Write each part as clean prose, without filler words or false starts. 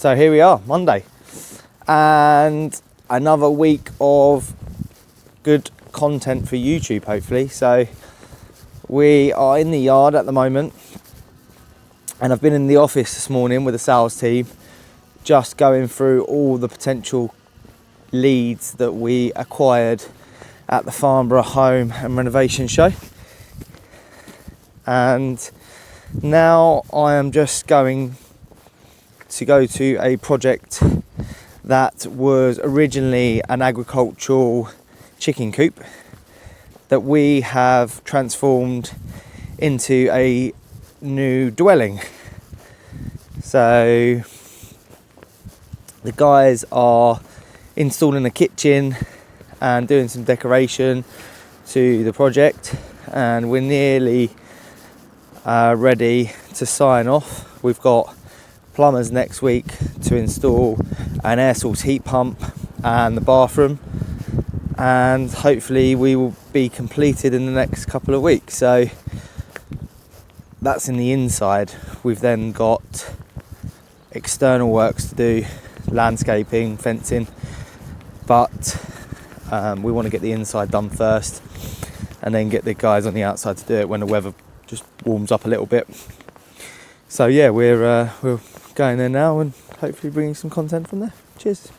So here we are, Monday, and another week of good content for YouTube, hopefully. So we are in the yard at the moment, and I've been in the office this morning with the sales team, just going through all the potential leads that we acquired at the Farnborough Home and Renovation Show. And now I am just going to go to a project that was originally an agricultural chicken coop that we have transformed into a new dwelling. So the guys are installing a kitchen and doing some decoration to the project, and we're nearly ready to sign off. We've got plumbers next week to install an air source heat pump and the bathroom, and hopefully we will be completed in the next couple of weeks. So that's in the inside. We've then got external works to do, landscaping, fencing, but we want to get the inside done first and then get the guys on the outside to do it when the weather just warms up a little bit. So yeah, we're going there now and hopefully bringing some content from there. Cheers.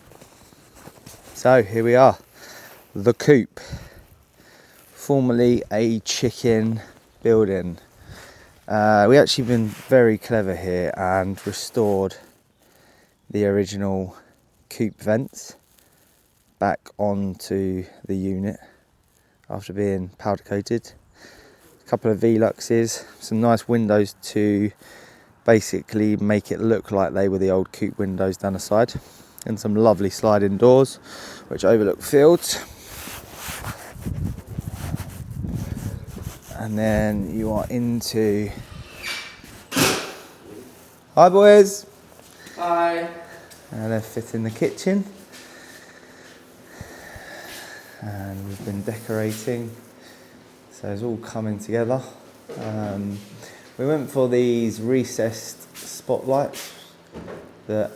So here we are, the coop, formerly a chicken building. We actually been very clever here and restored the original coop vents back onto the unit after being powder coated. A couple of Veluxes, some nice windows to basically make it look like they were the old coop windows down the side, and some lovely sliding doors which overlook fields. And then you are into, hi boys. Hi. And they're fitting the kitchen, and we've been decorating, so it's all coming together. We went for these recessed spotlights that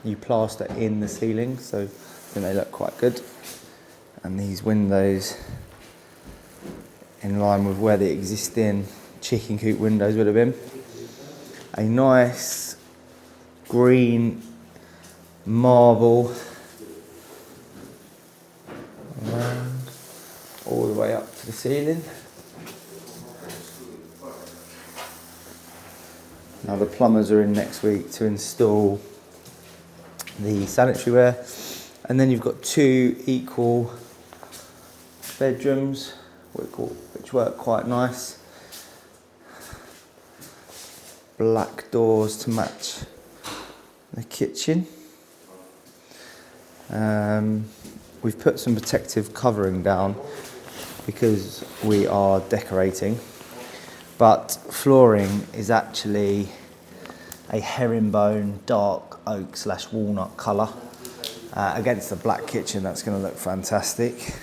you plaster in the ceiling, so I think they look quite good. And these windows in line with where the existing chicken coop windows would have been. A nice green marble around all the way up to the ceiling. Now the plumbers are in next week to install the sanitary ware, and then you've got two equal bedrooms which work quite nice. Black doors to match the kitchen. We've put some protective covering down because we are decorating, but flooring is actually a herringbone dark oak / walnut colour against the black kitchen. That's going to look fantastic.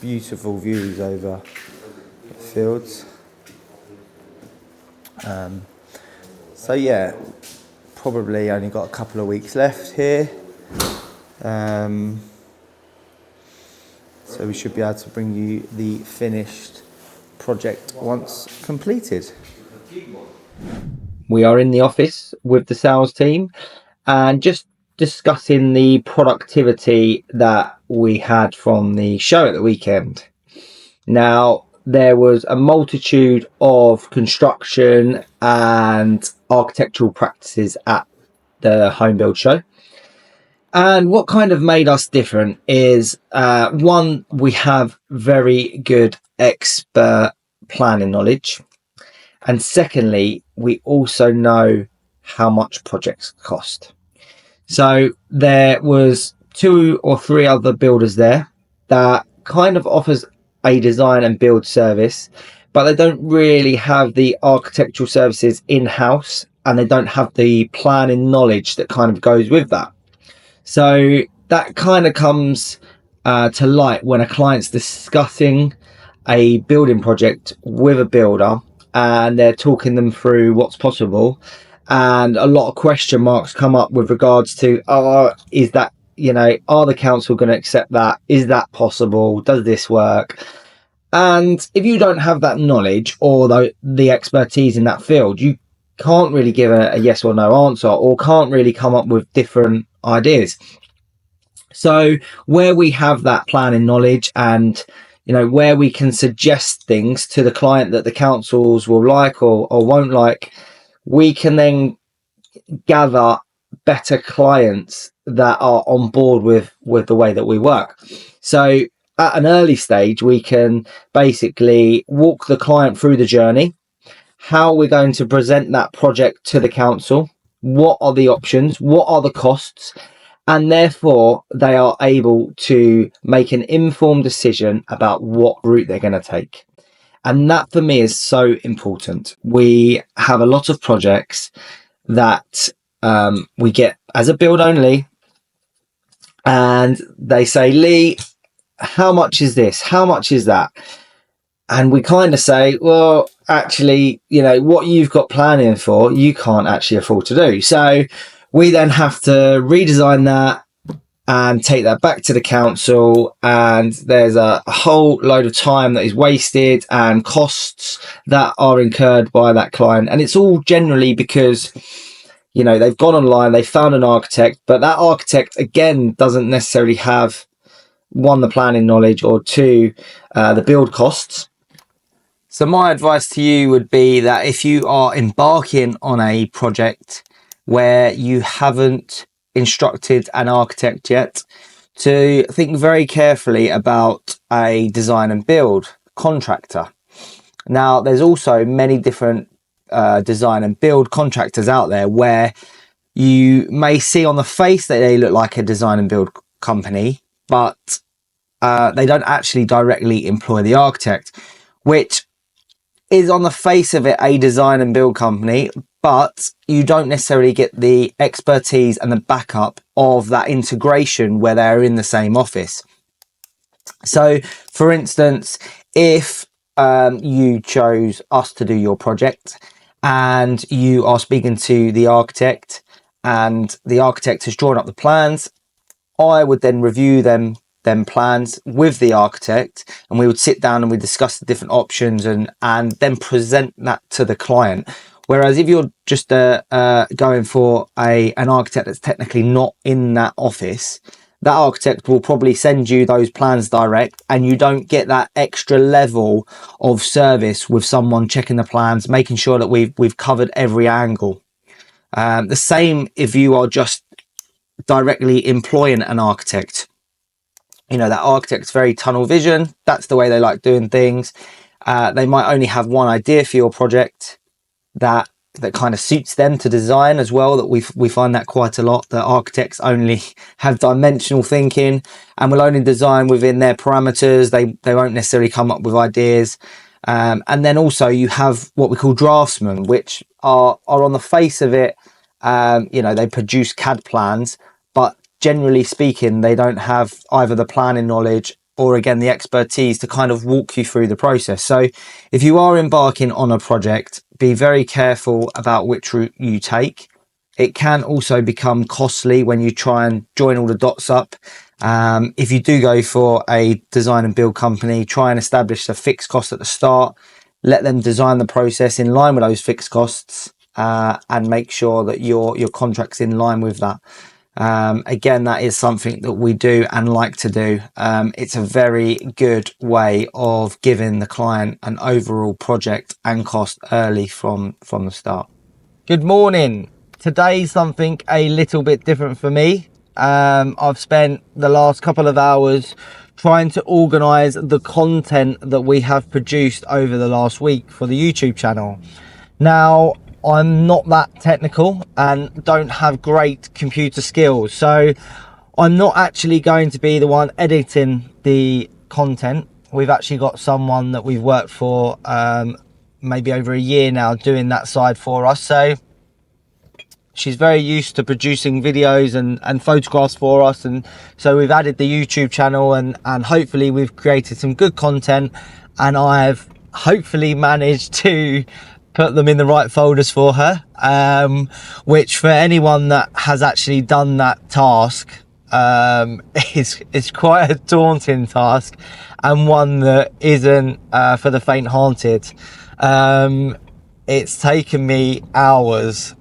Beautiful views over the fields. So yeah, probably only got a couple of weeks left here. So we should be able to bring you the finished project once completed. We are in the office with the sales team and just discussing the productivity that we had from the show at the weekend. Now, there was a multitude of construction and architectural practices at the home build show. And what kind of made us different is, one, we have very good expert planning knowledge. And secondly, we also know how much projects cost. So there was 2 or 3 other builders there that kind of offers a design and build service, but they don't really have the architectural services in-house, and they don't have the planning knowledge that kind of goes with that. So that kind of comes to light when a client's discussing a building project with a builder and they're talking them through what's possible, and a lot of question marks come up with regards to, is that, are the council going to accept that? Is that possible? Does this work? And if you don't have that knowledge or the expertise in that field, you can't really give a yes or no answer, or can't really come up with different ideas. So where we have that planning knowledge, and where we can suggest things to the client that the councils will like or won't like, we can then gather better clients that are on board with the way that we work. So at an early stage, we can basically walk the client through the journey, how we're going to present that project to the council, what are the options, what are the costs, and therefore they are able to make an informed decision about what route they're going to take. And that for me is so important. We have a lot of projects that we get as a build only, and they say, Lee, how much is this? How much is that? And we kind of say, well, actually, what you've got planning for, you can't actually afford to do. So we then have to redesign that and take that back to the council, and there's a whole load of time that is wasted and costs that are incurred by that client. And it's all generally because they've gone online, they found an architect, but that architect again doesn't necessarily have, one, the planning knowledge, or two, the build costs. So my advice to you would be that if you are embarking on a project where you haven't instructed an architect yet, to think very carefully about a design and build contractor. Now, there's also many different design and build contractors out there where you may see on the face that they look like a design and build company, but they don't actually directly employ the architect, which is on the face of it a design and build company, but you don't necessarily get the expertise and the backup of that integration where they're in the same office. So for instance, if you chose us to do your project and you are speaking to the architect and the architect has drawn up the plans, I would then review them plans with the architect, and we would sit down and we discuss the different options and then present that to the client. Whereas if you're just going for an architect that's technically not in that office, that architect will probably send you those plans direct, and you don't get that extra level of service with someone checking the plans, making sure that we've covered every angle. The same if you are just directly employing an architect. That architect's very tunnel vision. That's the way they like doing things. They might only have one idea for your project that kind of suits them to design as well. That we find that quite a lot. That architects only have dimensional thinking and will only design within their parameters. They won't necessarily come up with ideas. And then also you have what we call draftsmen, which are on the face of it, they produce CAD plans, but generally speaking, they don't have either the planning knowledge or again the expertise to kind of walk you through the process. So if you are embarking on a project, be very careful about which route you take. It can also become costly when you try and join all the dots up. If you do go for a design and build company, try and establish a fixed cost at the start, let them design the process in line with those fixed costs, and make sure that your contract's in line with that. Again, that is something that we do and like to do. It's a very good way of giving the client an overall project and cost early from the start. Good morning. Today's something a little bit different for me. I've spent the last couple of hours trying to organise the content that we have produced over the last week for the YouTube channel. Now, I'm not that technical and don't have great computer skills, so I'm not actually going to be the one editing the content. We've actually got someone that we've worked for maybe over a year now doing that side for us, so she's very used to producing videos and photographs for us, and so we've added the YouTube channel and hopefully we've created some good content, and I've hopefully managed to put them in the right folders for her, which for anyone that has actually done that task, is quite a daunting task, and one that isn't for the faint-hearted. It's taken me hours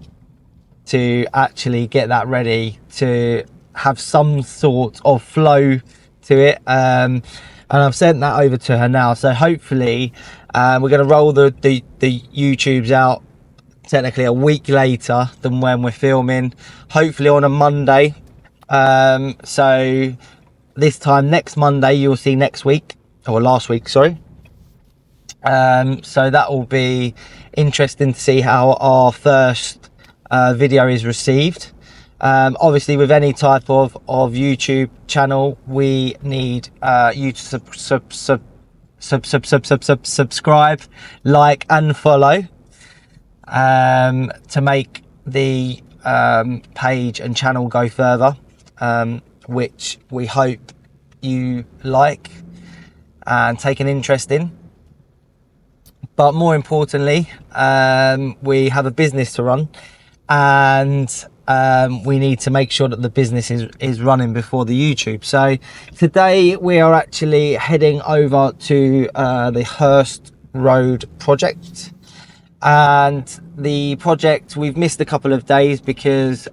to actually get that ready, to have some sort of flow to it, and I've sent that over to her now. So hopefully we're going to roll the YouTubes out technically a week later than when we're filming, hopefully on a Monday. So this time next Monday you'll see next week, or last week, sorry. So that will be interesting to see how our first video is received. Obviously with any type of YouTube channel, we need you to subscribe, like and follow, to make the page and channel go further, which we hope you like and take an interest in. But more importantly, we have a business to run, and we need to make sure that the business is running before the YouTube. So today we are actually heading over to the Hurst Road project, and the project, we've missed a couple of days because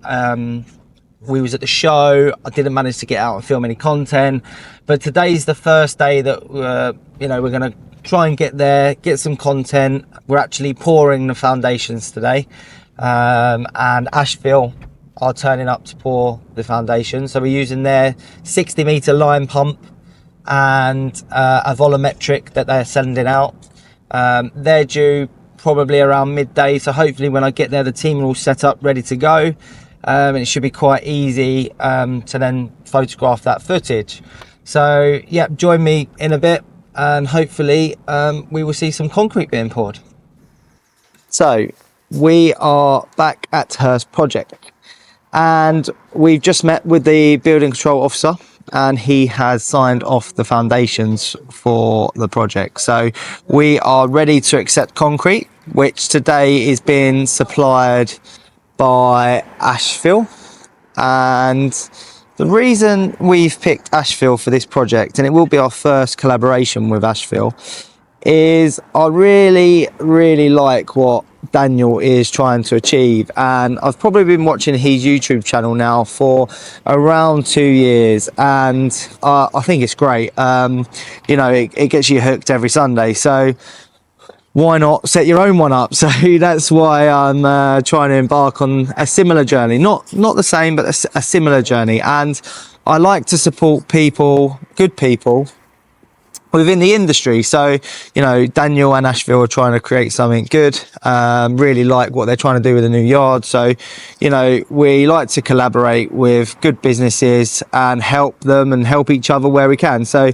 we was at the show. I didn't manage to get out and film any content, but today's the first day that we're going to try and get there, get some content. We're actually pouring the foundations today, and Asheville are turning up to pour the foundation. So we're using their 60-meter line pump and a volumetric that they're sending out. They're due probably around midday, so hopefully when I get there the team are all set up ready to go, and it should be quite easy to then photograph that footage. So yeah, join me in a bit, and hopefully we will see some concrete being poured. So we are back at Hurst project, and we've just met with the building control officer, and he has signed off the foundations for the project. So we are ready to accept concrete, which today is being supplied by Asheville. And the reason we've picked Asheville for this project, and it will be our first collaboration with Asheville, is I really like what Daniel is trying to achieve, and I've probably been watching his YouTube channel now for around 2 years, and I think it's great. It gets you hooked every Sunday, so why not set your own one up? So that's why I'm trying to embark on a similar journey, not the same, but a similar journey. And I like to support people, good people within the industry. So Daniel and Asheville are trying to create something good. Really like what they're trying to do with the new yard. So we like to collaborate with good businesses and help them and help each other where we can. So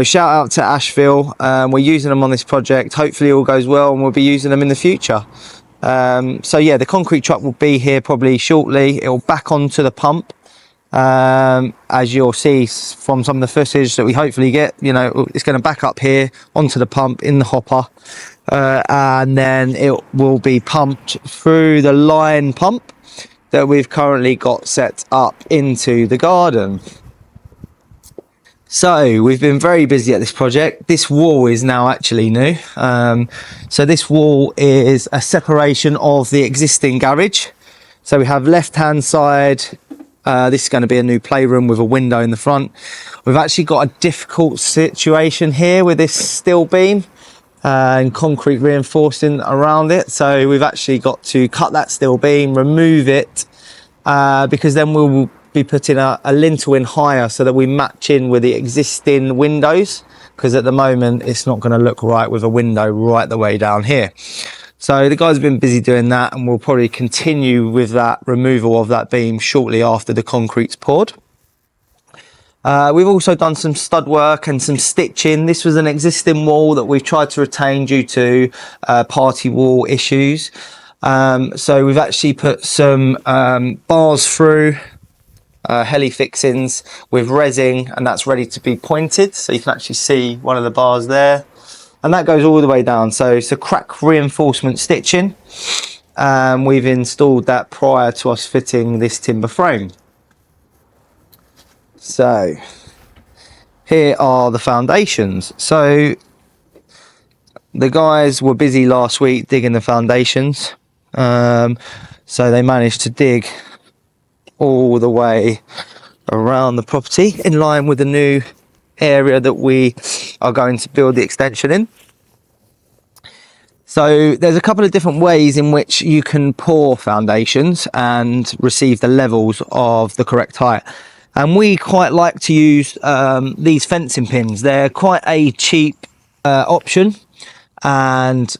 shout out to Asheville. We're using them on this project. Hopefully all goes well, and we'll be using them in the future. So yeah, the concrete truck will be here probably shortly. It'll back onto the pump, as you'll see from some of the footage that we hopefully get. It's going to back up here onto the pump in the hopper, and then it will be pumped through the line pump that we've currently got set up into the garden. So we've been very busy at this project. This wall is now actually new. So this wall is a separation of the existing garage. So we have left-hand side. This is going to be a new playroom with a window in the front. We've actually got a difficult situation here with this steel beam and concrete reinforcing around it. So we've actually got to cut that steel beam, remove it, because then we'll be putting a lintel in higher so that we match in with the existing windows, because at the moment it's not going to look right with a window right the way down here. So the guys have been busy doing that, and we'll probably continue with that removal of that beam shortly after the concrete's poured. We've also done some stud work and some stitching. This was an existing wall that we've tried to retain due to party wall issues. So we've actually put some bars through, heli fixings with resin, and that's ready to be pointed. So you can actually see one of the bars there. and that goes all the way down. So it's a crack reinforcement stitching. We've installed that prior to us fitting this timber frame. So here are the foundations. So the guys were busy last week digging the foundations. So they managed to dig all the way around the property in line with the new area that we are going to build the extension in. So there's a couple of different ways in which you can pour foundations and receive the levels of the correct height. And we quite like to use these fencing pins. They're quite a cheap option, and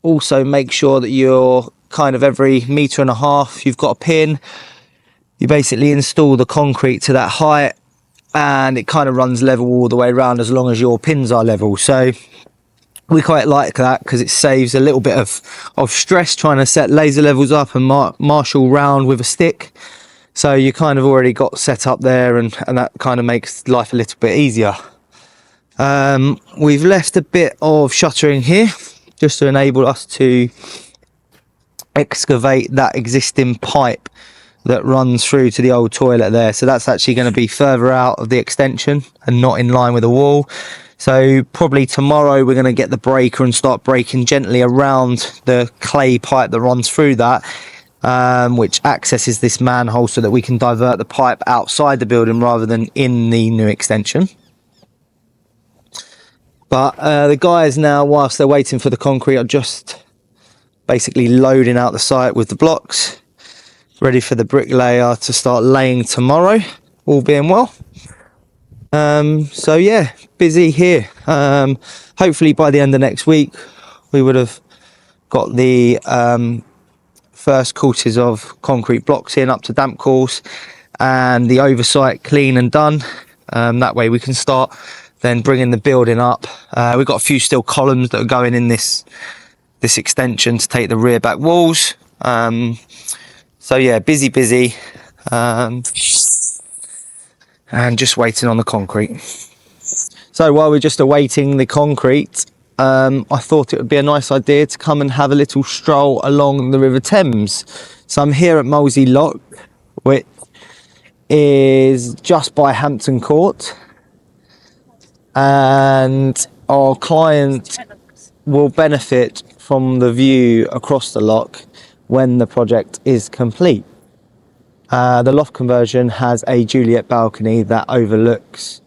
also make sure that you're kind of every 1.5 meters, you've got a pin. You basically install the concrete to that height, and it kind of runs level all the way around as long as your pins are level. So we quite like that because it saves a little bit of stress trying to set laser levels up and marshal round with a stick. So you kind of already got set up there, and that kind of makes life a little bit easier. We've left a bit of shuttering here just to enable us to excavate that existing pipe that runs through to the old toilet there. So that's actually going to be further out of the extension and not in line with the wall. So probably tomorrow we're going to get the breaker and start breaking gently around the clay pipe that runs through that, which accesses this manhole so that we can divert the pipe outside the building rather than in the new extension. But the guys now, whilst they're waiting for the concrete, are just basically loading out the site with the blocks, ready for the bricklayer to start laying tomorrow, all being well. So yeah, busy here. Hopefully by the end of next week we would have got the first courses of concrete blocks in up to damp course and the oversight clean and done. That way we can start then bringing the building up. We've got a few steel columns that are going in this extension to take the rear back walls. So yeah, busy, and just waiting on the concrete. So while we're just awaiting the concrete, I thought it would be a nice idea to come and have a little stroll along the River Thames. So I'm here at Molesey Lock, which is just by Hampton Court, and our client will benefit from the view across the lock when the project is complete. The loft conversion has a Juliet balcony that overlooks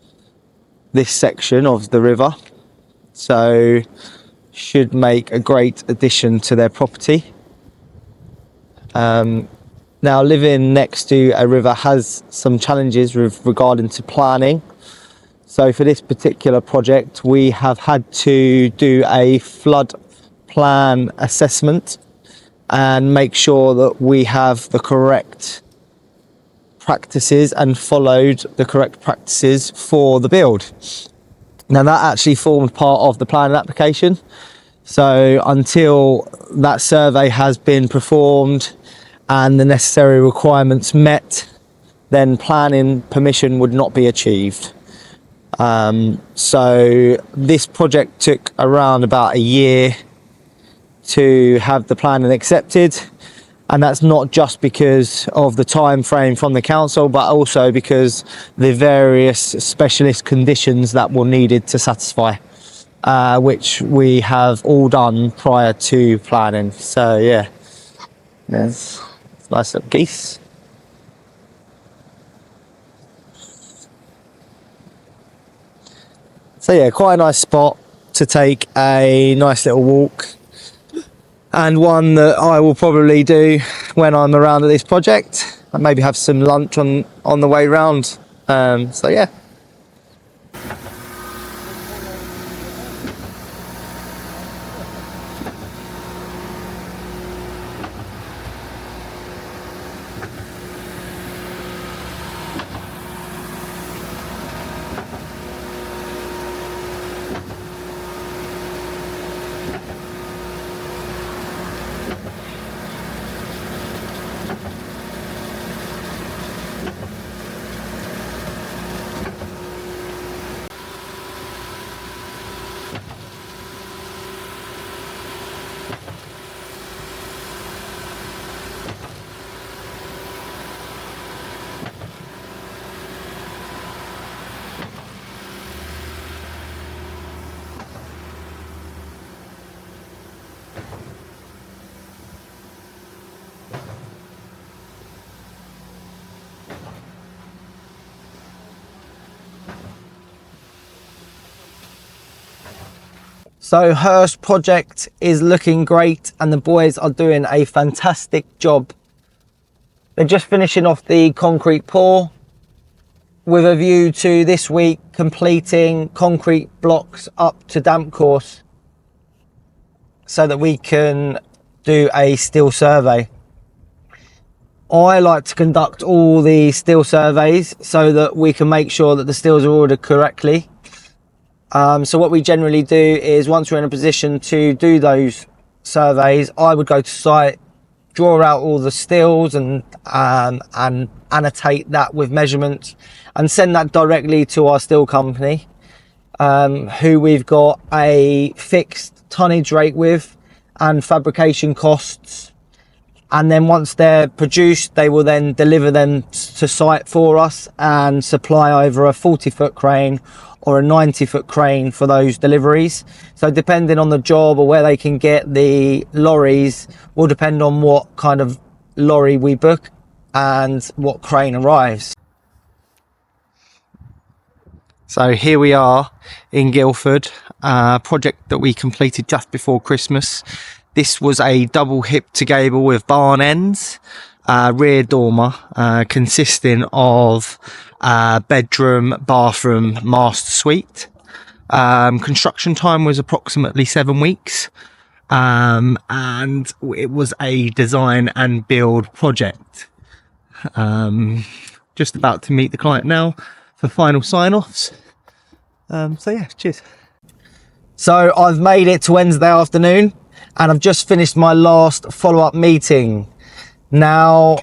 this section of the river, so should make a great addition to their property. Now, living next to a river has some challenges with regarding to planning. So for this particular project, we have had to do a flood plan assessment and make sure that we have the correct practices and followed the correct practices for the build. Now that actually formed part of the planning application. So until that survey has been performed and the necessary requirements met, then planning permission would not be achieved. So this project took around about a year to have the planning accepted, and that's not just because of the time frame from the council, but also because the various specialist conditions that were needed to satisfy, which we have all done prior to planning. So yeah, there's nice little geese. So yeah, quite a nice spot to take a nice little walk, and one that I will probably do when I'm around at this project, and maybe have some lunch on the way round. So yeah. So Hurst project is looking great and the boys are doing a fantastic job. They're just finishing off the concrete pour with a view to this week completing concrete blocks up to damp course so that we can do a steel survey. I like to conduct all the steel surveys so that we can make sure that the steels are ordered correctly. So what we generally do is once we're in a position to do those surveys, I would go to site, draw out all the steels and annotate that with measurements and send that directly to our steel company, who we've got a fixed tonnage rate with and fabrication costs. And then once they're produced, they will then deliver them to site for us and supply over a 40-foot crane or a 90-foot crane for those deliveries. So depending on the job or where they can get the lorries will depend on what kind of lorry we book and what crane arrives. So here we are in Guildford, a project that we completed just before Christmas. This was a double hip to gable with barn ends, rear dormer, consisting of bedroom, bathroom, master suite. Construction time was approximately 7 weeks, and it was a design and build project. Just about to meet the client now for final sign-offs. So yeah, cheers. So I've made it to Wednesday afternoon and I've just finished my last follow-up meeting. Now,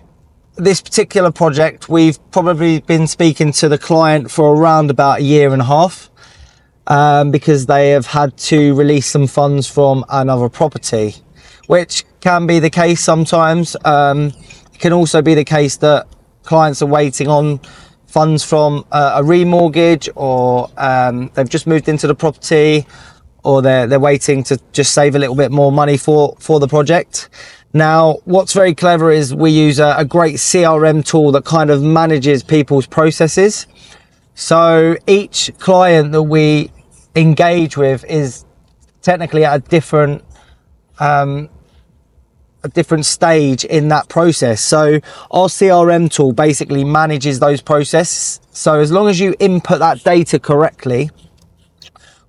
this particular project, we've probably been speaking to the client for around about 1.5 years, because they have had to release some funds from another property, which can be the case sometimes. It can also be the case that clients are waiting on funds from a remortgage, or they've just moved into the property, or they're waiting to just save a little bit more money for the project. Now, what's very clever is we use a great CRM tool that kind of manages people's processes. So each client that we engage with is technically at a different stage in that process. So our CRM tool basically manages those processes. So as long as you input that data correctly,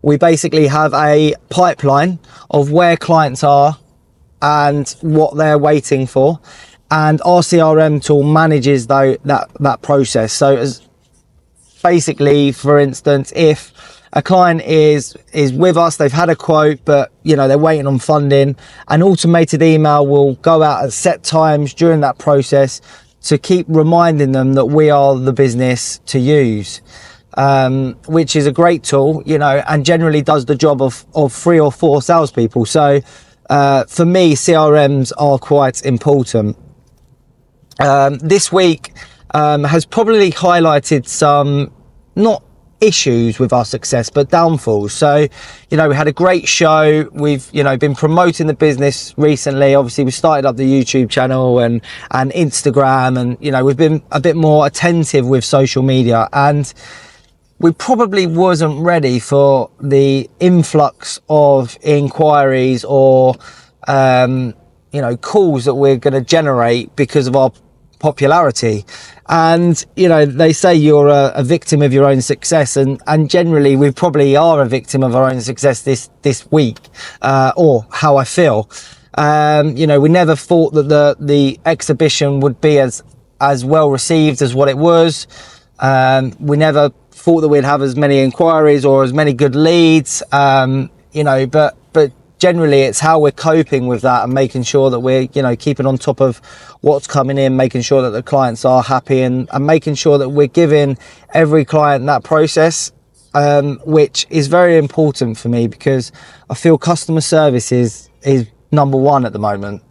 we basically have a pipeline of where clients are and what they're waiting for, and our CRM tool manages that process. So as basically, for instance, if a client is with us, they've had a quote, but they're waiting on funding, an automated email will go out at set times during that process to keep reminding them that we are the business to use, which is a great tool, and generally does the job of 3 or 4 salespeople. So for me, CRMs are quite important. This week has probably highlighted some, not issues with our success, but downfalls. So, we had a great show. We've, been promoting the business recently. Obviously, we started up the YouTube channel and Instagram, and, we've been a bit more attentive with social media, and we probably wasn't ready for the influx of inquiries or, calls that we're going to generate because of our popularity. And they say you're a victim of your own success, and generally we probably are a victim of our own success this week, or how I feel. We never thought that the exhibition would be as well received as what it was. We never thought that we'd have as many inquiries or as many good leads, but generally it's how we're coping with that and making sure that we're keeping on top of what's coming in, making sure that the clients are happy, and making sure that we're giving every client that process, which is very important for me, because I feel customer service is number one at the moment.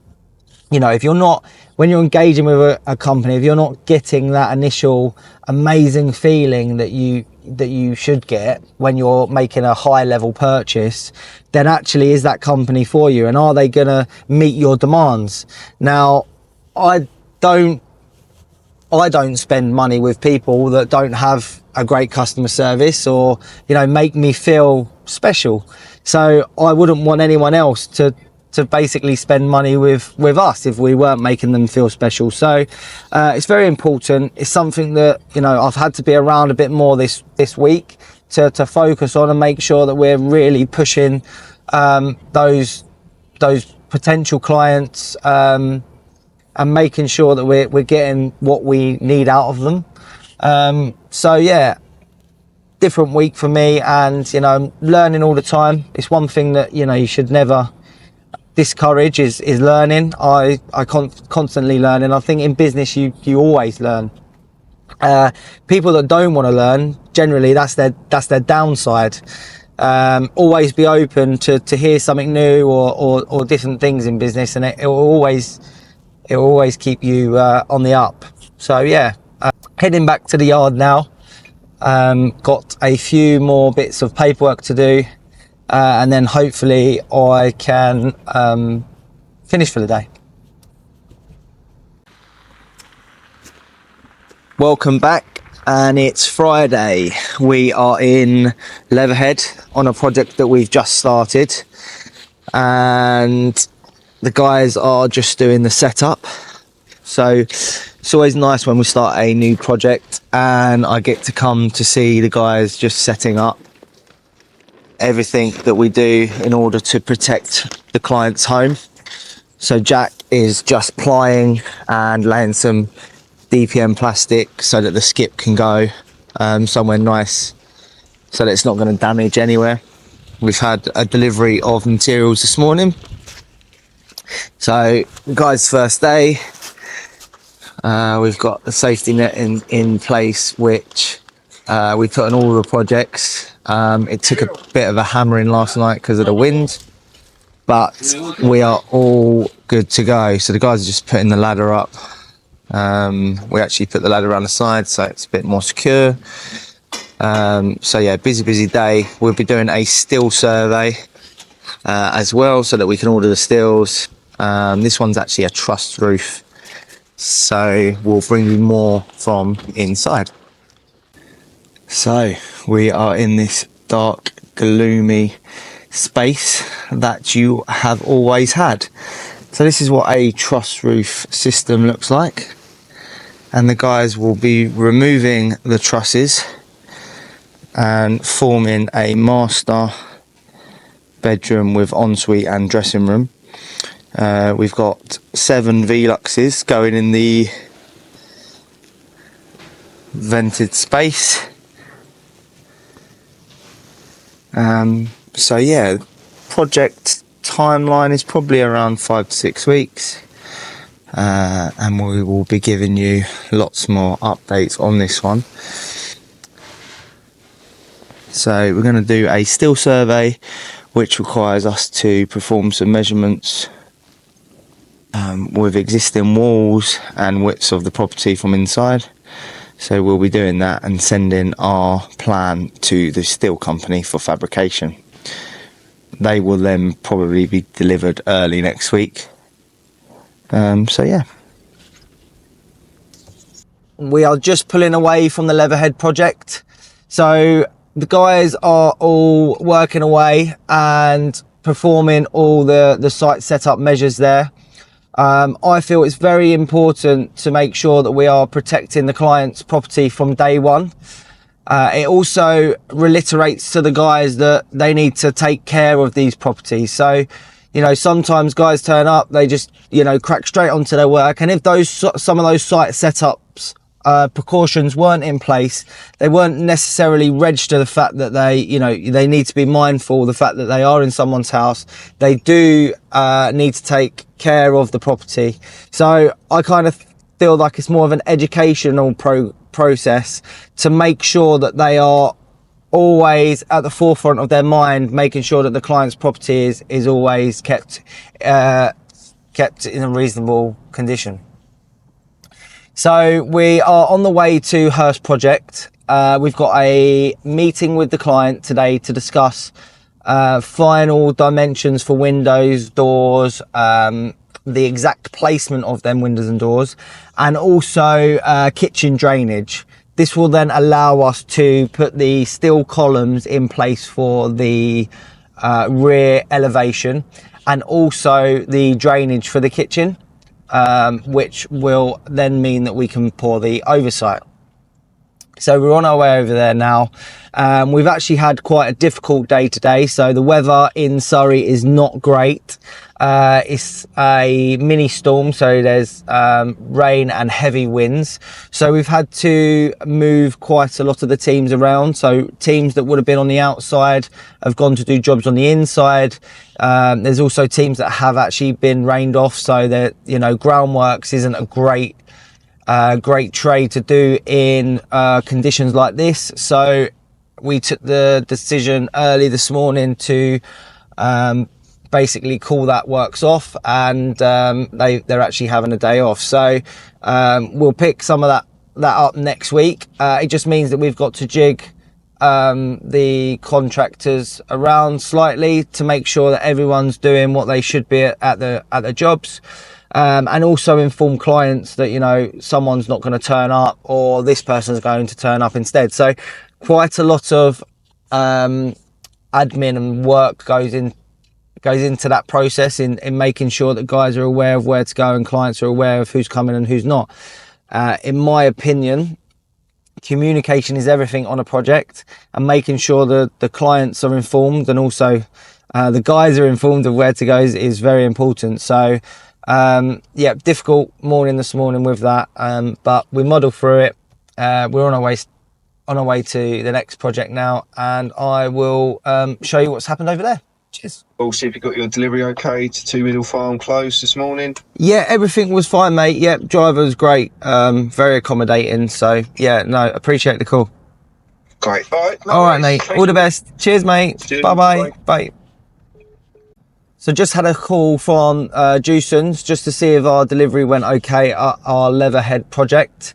If you're not, when you're engaging with a company, if you're not getting that initial amazing feeling that you should get when you're making a high level purchase, then actually is that company for you, and are they going to meet your demands? Now, I don't I don't spend money with people that don't have a great customer service or, you know, make me feel special. So I wouldn't want anyone else to basically spend money with us if we weren't making them feel special. So it's very important. It's something that, you know, I've had to be around a bit more this week to focus on and make sure that we're really pushing those potential clients and making sure that we're getting what we need out of them. So yeah, different week for me, and you know, I'm learning all the time. It's one thing that, you know, you should never discourage is learning. I constantly learning. I think in business you always learn. People that don't want to learn, generally that's their downside. Always be open to hear something new or different things in business, and it will always keep you on the up. So yeah, heading back to the yard now. Got a few more bits of paperwork to do, and then hopefully I can finish for the day. Welcome back, and it's Friday. We are in Leatherhead on a project that we've just started, and the guys are just doing the setup. So it's always nice when we start a new project and I get to come to see the guys just setting up everything that we do in order to protect the client's home. So Jack is just plying and laying some DPM plastic so that the skip can go somewhere nice, so that it's not going to damage anywhere. We've had a delivery of materials this morning. So guys, first day. We've got the safety net in place, which we put on all the projects. It took a bit of a hammering last night because of the wind, but we are all good to go. So the guys are just putting the ladder up. We actually put the ladder around the side so it's a bit more secure. So yeah, busy day. We'll be doing a steel survey as well, so that we can order the steels. This one's actually a truss roof, so we'll bring you more from inside. So we are in this dark, gloomy space that you have always had. So this is what a truss roof system looks like, and the guys will be removing the trusses and forming a master bedroom with ensuite and dressing room. We've got 7 Veluxes going in the vented space. So yeah, project timeline is probably around 5 to 6 weeks, and we will be giving you lots more updates on this one. So we're going to do a steel survey, which requires us to perform some measurements with existing walls and widths of the property from inside. So we'll be doing that and sending our plan to the steel company for fabrication. They will then probably be delivered early next week. So yeah. We are just pulling away from the Leatherhead project. So the guys are all working away and performing all the site setup measures there. I feel it's very important to make sure that we are protecting the client's property from day one. It also reiterates to the guys that they need to take care of these properties. So, you know, sometimes guys turn up, they just, you know, crack straight onto their work. And if some of those site setups, precautions weren't in place, they weren't necessarily register the fact that they need to be mindful of the fact that they are in someone's house. They do need to take care of the property. So I kind of feel like it's more of an educational process to make sure that they are always at the forefront of their mind, making sure that the client's property is always kept in a reasonable condition. So we are on the way to Hurst Project. We've got a meeting with the client today to discuss final dimensions for windows, doors, the exact placement of them windows and doors, and also kitchen drainage. This will then allow us to put the steel columns in place for the rear elevation, and also the drainage for the kitchen, which will then mean that we can pour the oversight. So we're on our way over there now. We've actually had quite a difficult day today. So the weather in Surrey is not great. It's a mini storm, so there's rain and heavy winds. So we've had to move quite a lot of the teams around. So teams that would have been on the outside have gone to do jobs on the inside. There's also teams that have actually been rained off. So that, you know, groundworks isn't a great trade to do in conditions like this. So we took the decision early this morning to basically call that works off, and they're actually having a day off. So we'll pick some of that up next week. It just means that we've got to jig the contractors around slightly to make sure that everyone's doing what they should be at the jobs. And also inform clients that, you know, someone's not going to turn up, or this person's going to turn up instead. So quite a lot of admin and work goes into that process in making sure that guys are aware of where to go and clients are aware of who's coming and who's not. In my opinion, communication is everything on a project, and making sure that the clients are informed and also the guys are informed of where to go is very important. So yeah, difficult morning this morning with that, but we muddle through it. We're on our way to the next project now, and I will show you what's happened over there. Cheers. We'll see if you got your delivery okay to 2 Middle Farm Close this morning. Yeah, everything was fine, mate. Yeah, driver was great, very accommodating. So yeah, no, appreciate the call. Great. All right, mate. All the best. Cheers, mate. Cheers. Bye. Bye. So just had a call from Jewsons just to see if our delivery went okay at our Leatherhead project.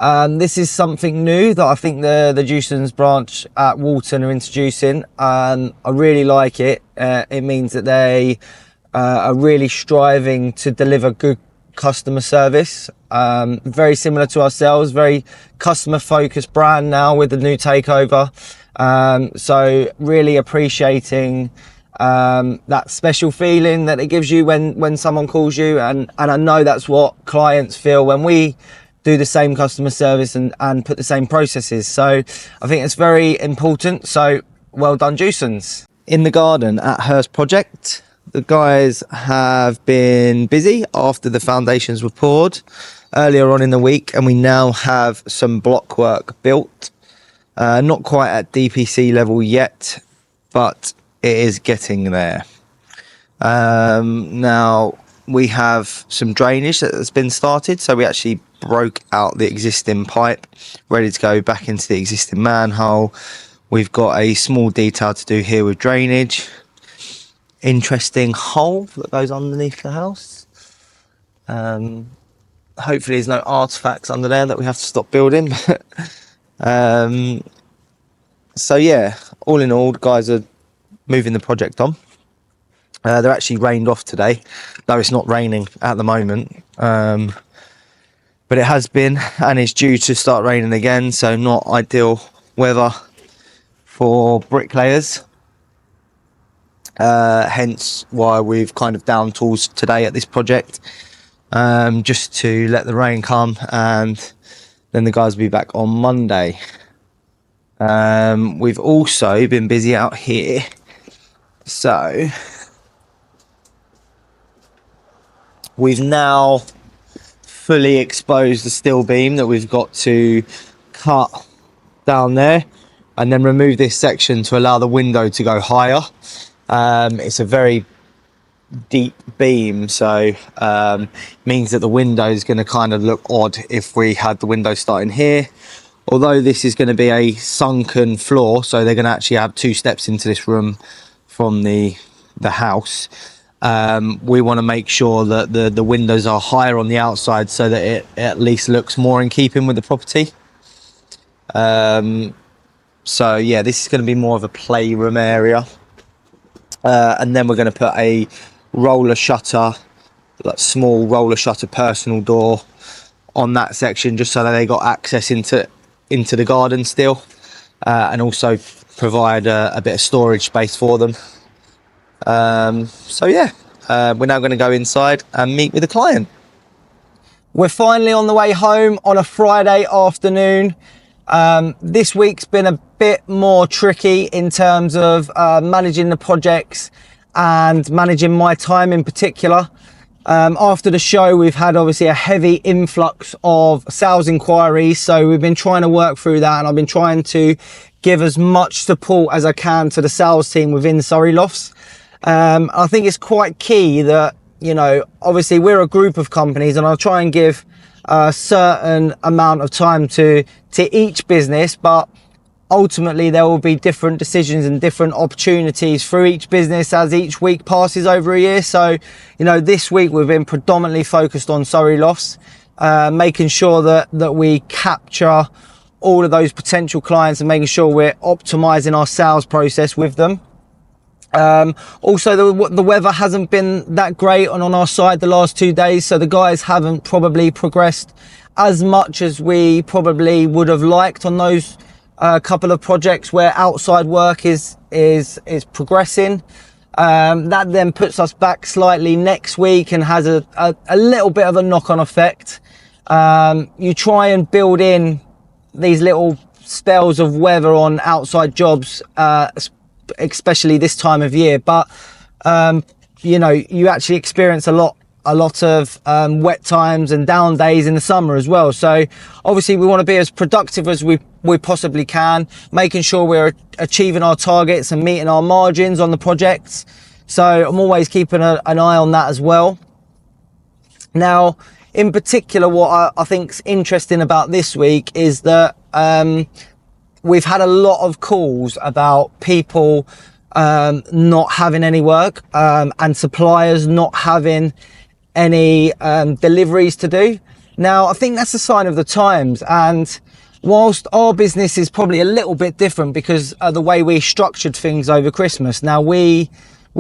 This is something new that I think the Jewsons branch at Walton are introducing. I really like it. It means that they are really striving to deliver good customer service. Very similar to ourselves, very customer focused brand now with the new takeover. So really appreciating that special feeling that it gives you when someone calls you, and I know that's what clients feel when we do the same customer service and put the same processes. So I think it's very important. So well done, Jewsons. In the garden at Hurst Project, the guys have been busy after the foundations were poured earlier on in the week, and we now have some block work built. Not quite at DPC level yet, but it is getting there. Now we have some drainage that has been started, so we actually broke out the existing pipe ready to go back into the existing manhole. We've got a small detail to do here with drainage. Interesting hole that goes underneath the house. Hopefully there's no artifacts under there that we have to stop building. So yeah, all in all, the guys are moving the project on. They're actually rained off today, though it's not raining at the moment. But it has been, and it's due to start raining again, so not ideal weather for bricklayers. Hence why we've kind of down tools today at this project, just to let the rain come, and then the guys will be back on Monday. We've also been busy out here, so we've now fully exposed the steel beam that we've got to cut down there, and then remove this section to allow the window to go higher. It's a very deep beam, so means that the window is going to kind of look odd if we had the window starting here. Although this is going to be a sunken floor, so they're going to actually have 2 steps into this room from the house. We want to make sure that the windows are higher on the outside, so that it at least looks more in keeping with the property. So yeah, this is going to be more of a playroom area. And then we're going to put a roller shutter like small roller shutter personal door on that section, just so that they got access into the garden still, and also provide a bit of storage space for them. So yeah, we're now going to go inside and meet with the client. We're finally on the way home on a Friday afternoon. This week's been a bit more tricky in terms of managing the projects and managing my time in particular. After the show, we've had obviously a heavy influx of sales inquiries, so we've been trying to work through that, and I've been trying to give as much support as I can to the sales team within Surrey Lofts. I think it's quite key that, you know, obviously we're a group of companies, and I'll try and give a certain amount of time to each business, but ultimately there will be different decisions and different opportunities through each business as each week passes over a year. So, you know, this week we've been predominantly focused on Surrey Lofts, making sure that we capture all of those potential clients and making sure we're optimizing our sales process with them. Also, the weather hasn't been that great on our side the last 2 days, so the guys haven't probably progressed as much as we probably would have liked on those couple of projects where outside work is progressing. That then puts us back slightly next week and has a little bit of a knock-on effect. You try and build in these little spells of weather on outside jobs, especially this time of year, but you know, you actually experience a lot of wet times and down days in the summer as well. So obviously we want to be as productive as we possibly can, making sure we're achieving our targets and meeting our margins on the projects. So I'm always keeping an eye on that as well. Now, in particular, what I think's interesting about this week is that we've had a lot of calls about people not having any work, and suppliers not having any deliveries to do. Now, I think that's a sign of the times, and whilst our business is probably a little bit different because of the way we structured things over Christmas. Now, we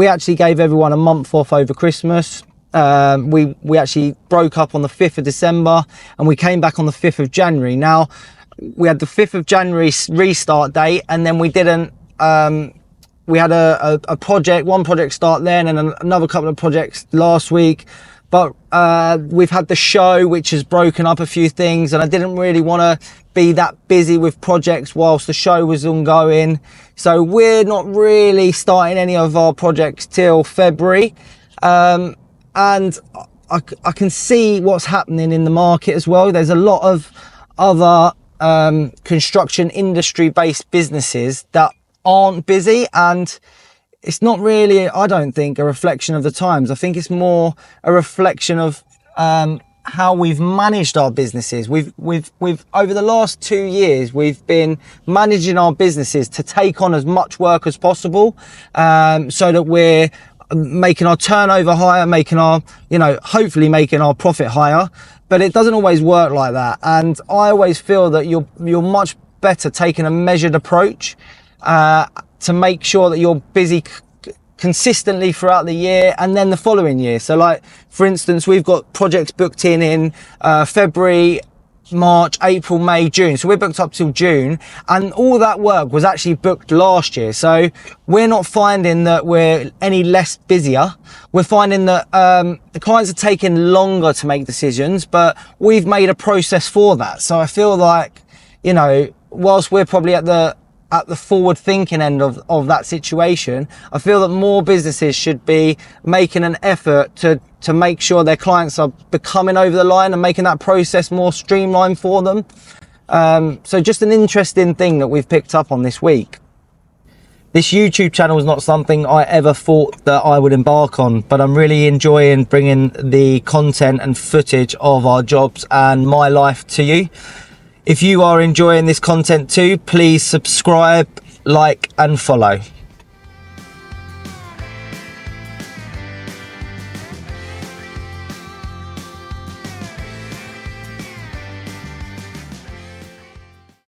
actually gave everyone a month off over Christmas. We actually broke up on the 5th of December and we came back on the 5th of January. Now, we had the 5th of January restart date, and then we didn't, we had one project start then and another couple of projects last week. But we've had the show, which has broken up a few things, and I didn't really want to be that busy with projects whilst the show was ongoing. So we're not really starting any of our projects till February. And I can see what's happening in the market as well. There's a lot of other construction industry based businesses that aren't busy, and it's not really, I don't think, a reflection of the times. I think it's more a reflection of how we've managed our businesses. We've over the last 2 years, we've been managing our businesses to take on as much work as possible, so that we're making our turnover higher, making our, you know, hopefully making our profit higher. But it doesn't always work like that. And I always feel that you're much better taking a measured approach to make sure that you're busy consistently throughout the year and then the following year. So like, for instance, we've got projects booked in February, March, April, May, June. So we're booked up till June, and all that work was actually booked last year. So we're not finding that we're any less busier. We're finding that the clients are taking longer to make decisions, but we've made a process for that. So I feel like, you know, whilst we're probably at the forward thinking end of that situation, I feel that more businesses should be making an effort to make sure their clients are becoming over the line and making that process more streamlined for them. So just an interesting thing that we've picked up on this week. This YouTube channel is not something I ever thought that I would embark on, but I'm really enjoying bringing the content and footage of our jobs and my life to you. If you are enjoying this content too, please subscribe, like and follow.